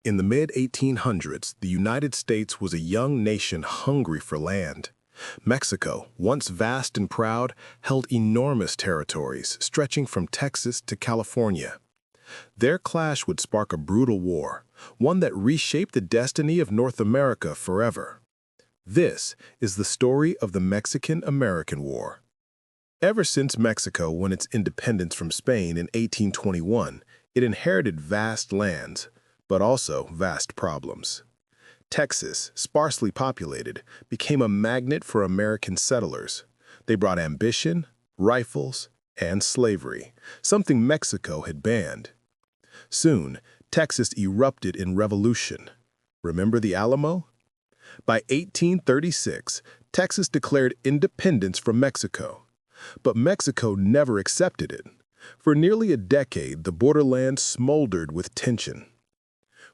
In the mid-1800s, the United States was a young nation hungry for land. Mexico, once vast and proud, held enormous territories stretching from Texas to California. Their clash would spark a brutal war, one that reshaped the destiny of North America forever. This is the story of the Mexican-American War. Ever since Mexico won its independence from Spain in 1821, it inherited vast lands, but also vast problems. Texas, sparsely populated, became a magnet for American settlers. They brought ambition, rifles, and slavery, something Mexico had banned. Soon, Texas erupted in revolution. Remember the Alamo? By 1836, Texas declared independence from Mexico. But Mexico never accepted it. For nearly a decade, the borderland smoldered with tension.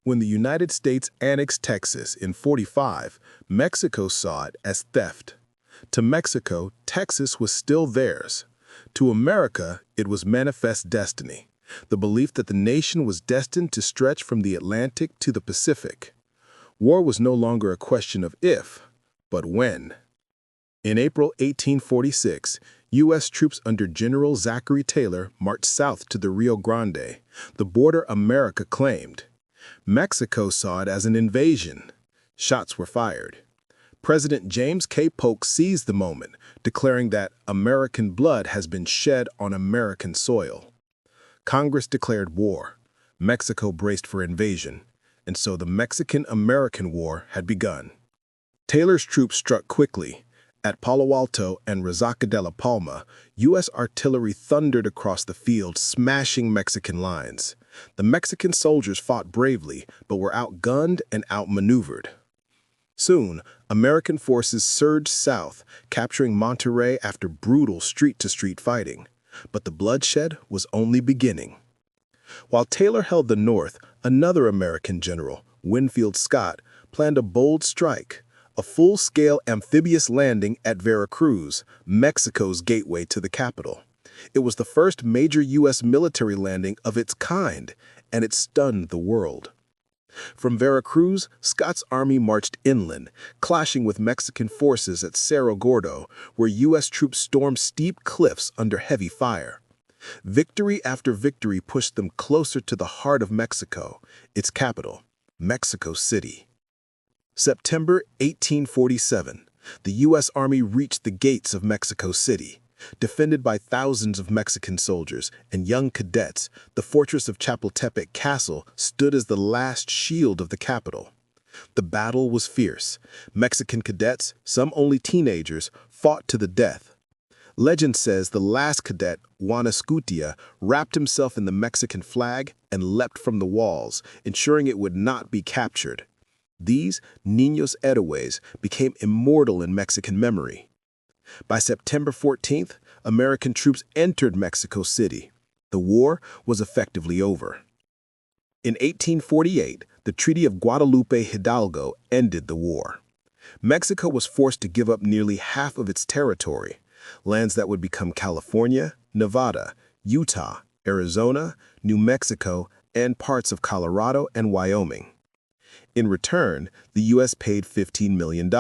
When the United States annexed Texas in 1945, Mexico saw it as theft. To Mexico, Texas was still theirs. To America, it was manifest destiny, the belief that the nation was destined to stretch from the Atlantic to the Pacific. War was no longer a question of if, but when. In April 1846, U.S. troops under General Zachary Taylor marched south to the Rio Grande, the border America claimed. Mexico saw it as an invasion. Shots were fired. President James K. Polk seized the moment, declaring that American blood has been shed on American soil. Congress declared war. Mexico braced for invasion, and so the Mexican-American War had begun. Taylor's troops struck quickly. At Palo Alto and Resaca de la Palma, U.S. artillery thundered across the field, smashing Mexican lines. The Mexican soldiers fought bravely, but were outgunned and outmaneuvered. Soon, American forces surged south, capturing Monterrey after brutal street-to-street fighting. But the bloodshed was only beginning. While Taylor held the north, another American general, Winfield Scott, planned a bold strike. A full-scale amphibious landing at Veracruz, Mexico's gateway to the capital. It was the first major U.S. military landing of its kind, and it stunned the world. From Veracruz, Scott's army marched inland, clashing with Mexican forces at Cerro Gordo, where U.S. troops stormed steep cliffs under heavy fire. Victory after victory pushed them closer to the heart of Mexico, its capital, Mexico City. September 1847, the U.S. Army reached the gates of Mexico City. Defended by thousands of Mexican soldiers and young cadets, the fortress of Chapultepec Castle stood as the last shield of the capital. The battle was fierce. Mexican cadets, some only teenagers, fought to the death. Legend says the last cadet, Juan Escutia, wrapped himself in the Mexican flag and leapt from the walls, ensuring it would not be captured. These Niños Héroes became immortal in Mexican memory. By September 14th, American troops entered Mexico City. The war was effectively over. In 1848, the Treaty of Guadalupe Hidalgo ended the war. Mexico was forced to give up nearly half of its territory, lands that would become California, Nevada, Utah, Arizona, New Mexico, and parts of Colorado and Wyoming. In return, the U.S. paid $15 million,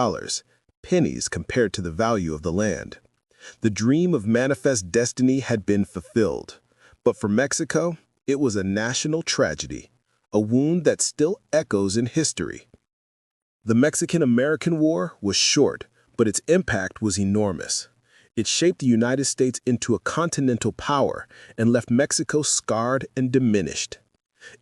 pennies compared to the value of the land. The dream of manifest destiny had been fulfilled. But for Mexico, it was a national tragedy, a wound that still echoes in history. The Mexican-American War was short, but its impact was enormous. It shaped the United States into a continental power and left Mexico scarred and diminished.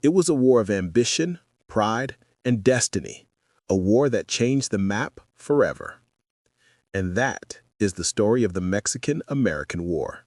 It was a war of ambition, pride, and destiny, a war that changed the map forever. And that is the story of the Mexican-American War.